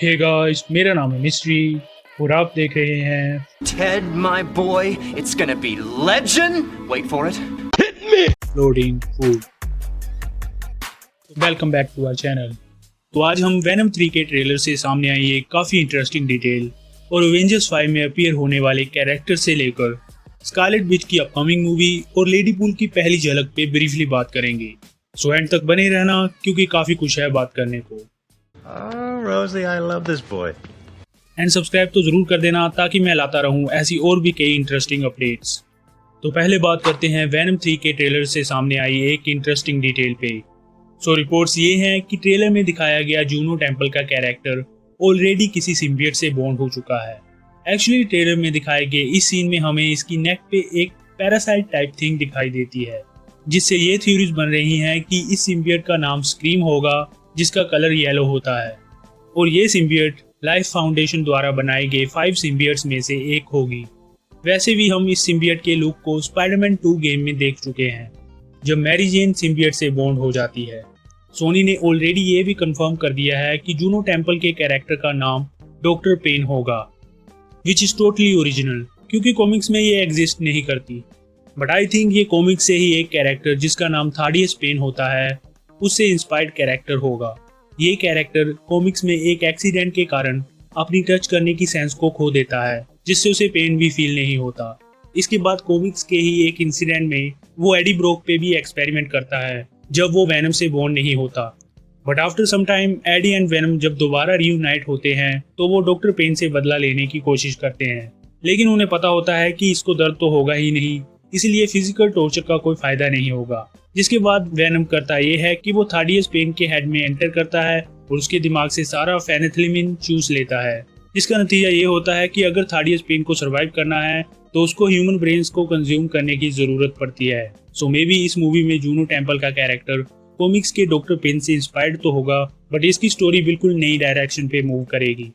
Hey guys, मेरा नाम है मिस्ट्री और आप देख रहे हैं Ted, my boy, it's gonna be legend. Wait for it. Loading food. Welcome back to our channel. तो आज हम वेनम 3 के ट्रेलर से सामने आई एक काफ़ी इंटरेस्टिंग डिटेल और एवेंजर्स 5 में अपीयर होने वाले कैरेक्टर से लेकर स्कारलेट विच की अपकमिंग मूवी और लेडी पुल की पहली झलक पे ब्रीफली बात करेंगे। सो एंड तक बने रहना क्योंकि काफ़ी कुछ है बात करने को। Rosie, I love this boy. And subscribe तो ज़रूर कर देना ताकि मैं लाता रहूं ऐसी और भी कई इंटरेस्टिंग अपडेट्स। तो पहले बात करते हैं वेनम 3 के ट्रेलर से सामने आई एक इंटरेस्टिंग डिटेल पे। सो रिपोर्ट्स ये हैं कि ट्रेलर में दिखाया गया जूनो टेम्पल का कैरेक्टर ऑलरेडी किसी सिम्बियट से बॉन्ड हो चुका है। एक्चुअली ट्रेलर में दिखाए गए इस सीन में हमें इसकी नेक पे एक पैरासाइट टाइप थिंग दिखाई देती है, जिससे ये थ्योरीज बन रही हैं कि इस सिम्बियट का नाम स्क्रीम होगा जिसका कलर येलो होता है और ये सिम्बियट लाइफ फाउंडेशन द्वारा बनाए गए 5 सिम्बियट्स में से एक होगी। वैसे भी हम इस सिम्बियट के लुक को स्पाइडरमैन 2 गेम में देख चुके हैं जब मैरी जेन सिम्बियट से बॉन्ड हो जाती है। सोनी ने ऑलरेडी ये भी कंफर्म कर दिया है कि जूनो टेम्पल के कैरेक्टर का नाम डॉक्टर पेन होगा, विच इज टोटली ओरिजिनल क्योंकि कॉमिक्स में ये एग्जिस्ट नहीं करती। बट आई थिंक ये कॉमिक्स से ही एक कैरेक्टर जिसका नाम थाडियस पेन होता है उससे इंस्पायर्ड कैरेक्टर होगा। ये कैरेक्टर कॉमिक्स में एक एक्सीडेंट के कारण अपनी टच करने की सेंस को खो देता है जिससे उसे पेन भी फील नहीं होता। इसके बाद कॉमिक्स के ही एक इंसिडेंट में वो एडी ब्रोक पे भी एक्सपेरिमेंट करता है जब वो वेनम से बॉन्ड नहीं होता। But after some time Eddie and Venom जब दोबारा रियूनाइट होते हैं तो वो डॉक्टर पेन से बदला लेने की कोशिश करते हैं, लेकिन उन्हें पता होता है कि इसको दर्द तो होगा ही नहीं, इसलिए फिजिकल टॉर्चर का कोई फायदा नहीं होगा। जिसके बाद वेनम करता ये है कि वो थाडियस पेन के हेड में एंटर करता है और उसके दिमाग से सारा फेनिथिलिन चूस लेता है, जिसका नतीजा ये होता है कि अगर थाडियस पेन को सरवाइव करना है तो उसको ह्यूमन ब्रेन्स को कंज्यूम करने की जरूरत पड़ती है। सो मे बी इस मूवी में जूनो टेम्पल का कैरेक्टर कॉमिक्स के डॉक्टर पेन से इंस्पायर्ड तो होगा बट इसकी स्टोरी बिल्कुल नई डायरेक्शन पे मूव करेगी।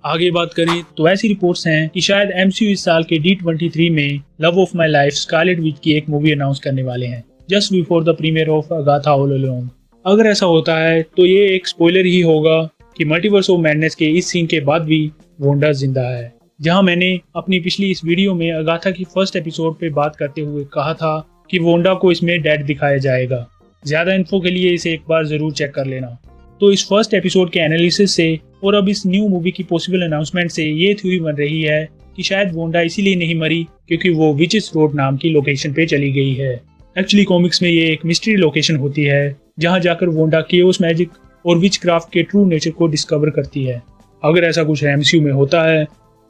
आगे बात करें तो ऐसी रिपोर्ट्स हैं कि शायद एमसीयू इस साल के D23 में love of my life Scarlet Witch की एक मूवी अनाउंस करने वाले हैं just before the premiere of Agatha all alone. अगर ऐसा होता है तो ये एक स्पॉइलर ही होगा कि मल्टीवर्स ऑफ मैडनेस के इस सीन के बाद भी वोंडा जिंदा है। जहां मैंने अपनी पिछली इस वीडियो में अगाथा की फर्स्ट एपिसोड पे बात करते हुए कहा था कि वोंडा को इसमें डेड दिखाया जाएगा। ज्यादा इन्फो के लिए इसे एक बार जरूर चेक कर लेना। तो इस फर्स्ट एपिसोड के एनालिसिस से और अब इस न्यू मूवी की पॉसिबल अनाउंसमेंट से ये थ्योरी बन रही है कि शायद वोंडा इसीलिए नहीं मरी क्योंकि वो विचेस रोड नाम की लोकेशन पे चली गई है। एक्चुअली कॉमिक्स में ये एक मिस्ट्री लोकेशन होती है जहां जाकर वोंडा केओस मैजिक और विच क्राफ्ट के ट्रू नेचर को डिस्कवर करती है। अगर ऐसा कुछ एमसीयू में होता है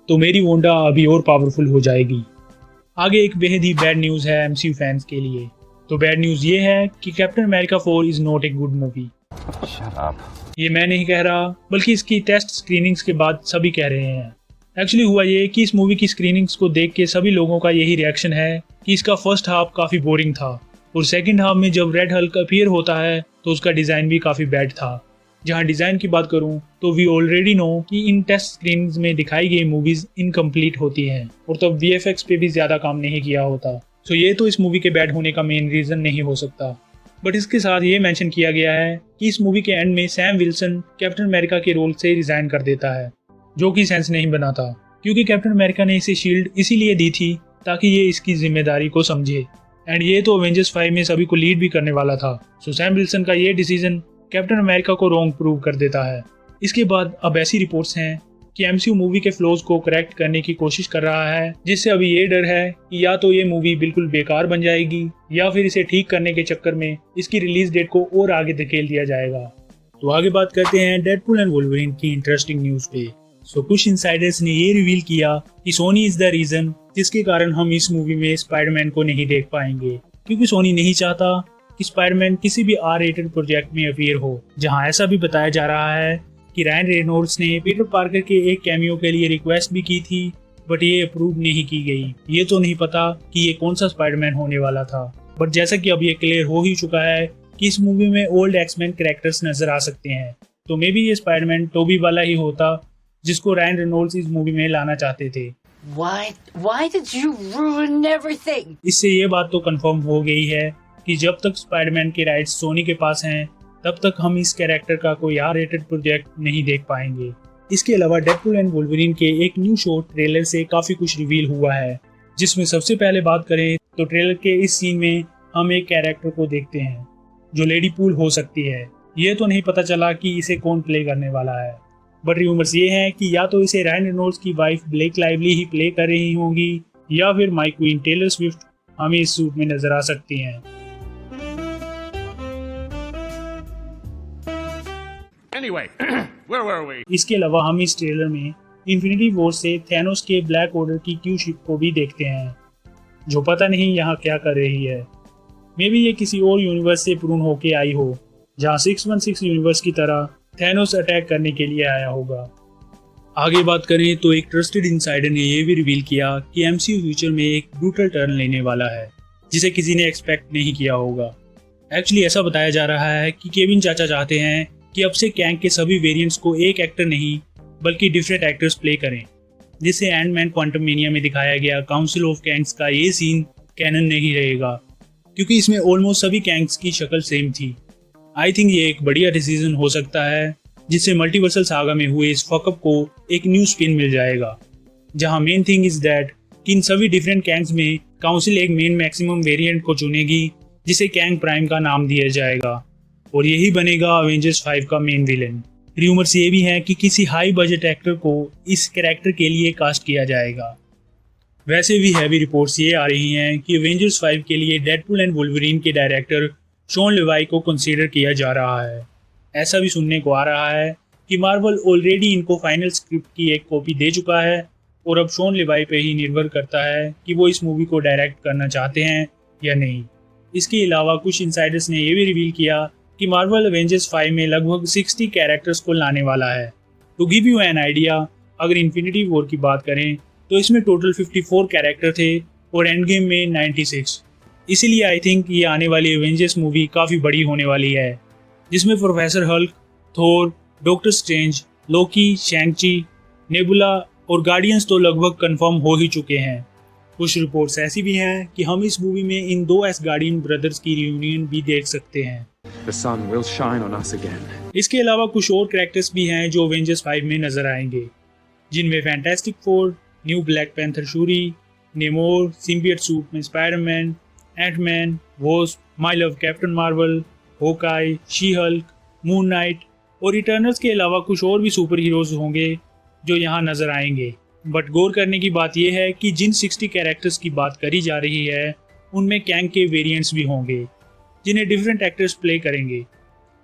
तो मेरी वोंडा अभी और पावरफुल हो जाएगी। आगे एक बेहद ही बैड न्यूज़ है एमसीयू फैंस के लिए। तो बैड न्यूज़ ये है कि captain America 4 is not a good movie. ये मैं नहीं कह रहा बल्कि इसकी टेस्ट स्क्रीनिंग्स के बाद सभी कह रहे हैं। एक्चुअली हुआ ये कि इस मूवी की स्क्रीनिंग्स को देख के सभी लोगों का यही रिएक्शन है कि इसका फर्स्ट हाफ काफ़ी बोरिंग था और सेकंड हाफ में जब रेड हल्क अपीयर होता है तो उसका डिज़ाइन भी काफ़ी बैड था। जहां डिज़ाइन की बात करूं तो वी ऑलरेडी नो कि इन टेस्ट स्क्रीनिंग्स में दिखाई गई मूवीज़ इनकम्प्लीट होती हैं और तब VFX पे भी ज़्यादा काम नहीं किया होता। सो ये तो इस मूवी के बैड होने का मेन रीज़न नहीं हो सकता। बट इसके साथ ये मेंशन किया गया है कि इस मूवी के एंड में सैम विल्सन कैप्टन अमेरिका के रोल से रिजाइन कर देता है, जो कि सेंस नहीं बनाता क्योंकि कैप्टन अमेरिका ने इसे शील्ड इसीलिए दी थी ताकि ये इसकी जिम्मेदारी को समझे एंड ये तो एवेंजर्स 5 में सभी को लीड भी करने वाला था। सो सैम विल्सन का ये डिसीजन कैप्टन अमेरिका को रॉन्ग प्रूव कर देता है। इसके बाद अब ऐसी रिपोर्ट्स हैं कि एमसीयू मूवी के फ्लॉज को करेक्ट करने की कोशिश कर रहा है, जिससे अभी ये डर है कि या तो ये मूवी बिल्कुल बेकार बन जाएगी या फिर इसे ठीक करने के चक्कर में इसकी रिलीज डेट को और आगे धकेल दिया जाएगा। तो आगे बात करते हैं डेडपूल एंड वोल्वरिन की इंटरेस्टिंग न्यूज पे। सो कुछ इनसाइडर्स ने ये रिवील किया कि सोनी इज द रीजन जिसके कारण हम इस मूवी में स्पाइडरमैन को नहीं देख पाएंगे, क्योंकि सोनी नहीं चाहता कि स्पाइडरमैन किसी भी R-रेटेड प्रोजेक्ट में अपीयर हो। जहां ऐसा भी बताया जा रहा है कि रायन रेनॉल्ड्स ने पीटर पार्कर के एक कैमियो के लिए रिक्वेस्ट भी की थी बट ये अप्रूव नहीं की गई। ये तो नहीं पता कि ये कौन सा स्पाइडरमैन होने वाला था, बट जैसा कि अब ये क्लियर हो ही चुका है कि इस मूवी में ओल्ड एक्समैन कैरेक्टर्स नजर आ सकते हैं। तो मे बी ये स्पाइडरमैन टोबी वाला ही होता जिसको रायन रेनॉल्ड्स इस मूवी में लाना चाहते थे। Why did you ruin everything? इससे ये बात तो कंफर्म हो गई है कि जब तक स्पाइडरमैन के राइट्स सोनी के पास हैं तब तक हम इस कैरेक्टर का कोई R-रेटेड प्रोजेक्ट नहीं देख पाएंगे। इसके अलावा डेडपूल एंड वुल्वरीन के एक न्यू शो ट्रेलर से काफ़ी कुछ रिवील हुआ है, जिसमें सबसे पहले बात करें तो ट्रेलर के इस सीन में हम एक कैरेक्टर को देखते हैं जो लेडी पूल हो सकती है। ये तो नहीं पता चला कि इसे कौन प्ले करने वाला है, बट रूमर्स ये हैं कि या तो इसे रायन रेनॉल्ड्स की वाइफ ब्लेक लाइवली ही प्ले कर रही होंगी या फिर माई क्वीन टेलर स्विफ्ट हमें इस सूट में नजर आ सकती हैं। Anyway, where were we? इसके अलावा हम इस ट्रेलर में इन्फिनिटी वॉर से थैनोस के ब्लैक ऑर्डर की क्यू शिप को भी देखते हैं, जो पता नहीं यहाँ क्या कर रही है। मे बी ये किसी और यूनिवर्स से प्रून होके आई हो, जहाँ 616 यूनिवर्स की तरह थैनोस अटैक करने के लिए आया होगा। आगे बात करें तो एक ट्रस्टेड इनसाइडर ने यह भी रिवील किया कि एमसीयू फ्यूचर में एक ब्रूटल टर्न लेने वाला है, जिसे किसी ने एक्सपेक्ट नहीं किया होगा। एक्चुअली ऐसा बताया जा रहा है कि केविन चाचा चाहते हैं कि अब से कैंग के सभी वेरिएंट्स को एक एक्टर नहीं बल्कि डिफरेंट एक्टर्स प्ले करें, जिससे एंटमैन क्वांटममेनिया में दिखाया गया काउंसिल ऑफ कैंग्स का ये सीन कैनन नहीं रहेगा, क्योंकि इसमें ऑलमोस्ट सभी कैंग्स की शक्ल सेम थी। आई थिंक ये एक बढ़िया डिसीजन हो सकता है, जिससे मल्टीवर्सल सागा में हुए इस फकअप को एक न्यू स्पिन मिल जाएगा, जहां मेन थिंग इज दैट कि इन सभी डिफरेंट कैंग्स में काउंसिल एक मेन मैक्सिमम वेरिएंट को चुनेगी, जिसे कैंग प्राइम का नाम दिया जाएगा, और यही बनेगा अवेंजर्स 5 का मेन विलेन। रूमर्स ये भी हैं कि किसी हाई बजट एक्टर को इस कैरेक्टर के लिए कास्ट किया जाएगा। वैसे भी हैवी रिपोर्ट्स ये आ रही हैं कि अवेंजर्स 5 के लिए डेडपूल एंड वुल्वरीन के डायरेक्टर शॉन लेवाई को कंसीडर किया जा रहा है। ऐसा भी सुनने को आ रहा है कि मार्वल ऑलरेडी इनको फाइनल स्क्रिप्ट की एक कॉपी दे चुका है, और अब शॉन लेवाई पे ही निर्भर करता है कि वो इस मूवी को डायरेक्ट करना चाहते हैं या नहीं। इसके अलावा कुछ इनसाइडर्स ने यह भी रिवील किया कि मार्वल अवेंजर्स 5 में लगभग 60 कैरेक्टर्स को लाने वाला है। To give you an idea, अगर इन्फिनिटी वॉर की बात करें तो इसमें टोटल 54 कैरेक्टर थे और एंड गेम में 96। इसीलिए आई थिंक ये आने वाली अवेंजर्स मूवी काफ़ी बड़ी होने वाली है, जिसमें प्रोफेसर हल्क, थोर, डॉक्टर स्ट्रेंज, लोकी, शैंग-ची, नेबुला और गार्डियंस तो लगभग कंफर्म हो ही चुके हैं। कुछ रिपोर्ट्स ऐसी भी हैं कि हम इस मूवी में इन 2 एसगार्डियन ब्रदर्स की रियूनियन भी देख सकते हैं। The sun will shine on us again. इसके अलावा कुछ और कैरेक्टर्स भी हैं जो अवेंजर्स 5 में नजर आएंगे, जिनमें Fantastic Four, new Black Panther Shuri, Namor, symbiote suit में Spiderman, Antman, Wasp, my love Captain Marvel, Hawkeye, She Hulk, Moon Knight और इटर्नल्स के अलावा कुछ और भी सुपर हीरोज होंगे जो यहाँ नजर आएंगे। बट गौर करने की बात यह है कि जिन 60 कैरेक्टर्स की बात करी जा रही है उनमें कैंग के वेरिएंट्स भी होंगे, जिन्हें डिफरेंट एक्टर्स प्ले करेंगे।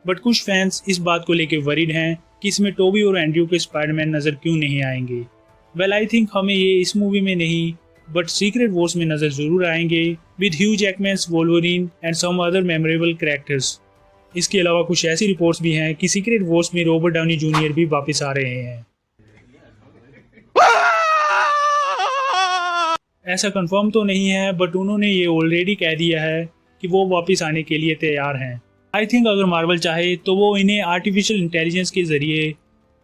बट कुछ फैंस इस बात को लेकर वरीड हैं कि इसमें टोबी और एंड्रयू के स्पाइडरमैन नज़र क्यों नहीं आएंगे। वेल आई थिंक हमें ये इस मूवी में नहीं बट सीक्रेट वॉर्स में नज़र जरूर आएंगे with Hugh Jackman's Wolverine and some other memorable characters. इसके अलावा कुछ ऐसी रिपोर्ट्स भी हैं कि सीक्रेट वॉर्स में रॉबर्ट डाउनी जूनियर भी वापस आ रहे हैं। ऐसा कंफर्म तो नहीं है, बट उन्होंने ये ऑलरेडी कह दिया है कि वो वापस आने के लिए तैयार हैं। आई थिंक अगर मार्वल चाहे तो वो इन्हें आर्टिफिशियल इंटेलिजेंस के जरिए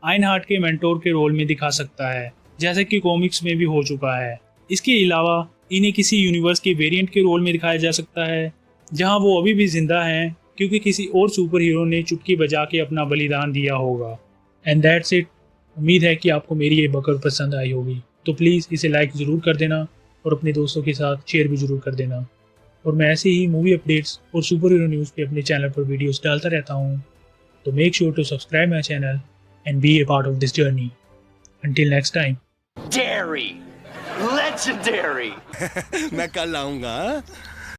आयन हार्ट के मेंटोर के रोल में दिखा सकता है, जैसा कि कॉमिक्स में भी हो चुका है। इसके अलावा इन्हें किसी यूनिवर्स के वेरिएंट के रोल में दिखाया जा सकता है, जहां वो अभी भी जिंदा हैं, क्योंकि किसी और सुपर हीरो ने चुटकी बजा के अपना बलिदान दिया होगा। And that's it. उम्मीद है कि आपको मेरी ये बकर पसंद आई होगी, तो प्लीज़ इसे लाइक ज़रूर कर देना और अपने दोस्तों के साथ शेयर भी ज़रूर कर देना। और मैं ऐसे ही मूवी अपडेट्स और सुपर हीरो न्यूज़ पे अपने चैनल पर वीडियोस डालता रहता हूँ, तो make sure to subscribe my channel and be a part of this journey. Until next time. Dairy! Legendary! मैं कल आऊंगा।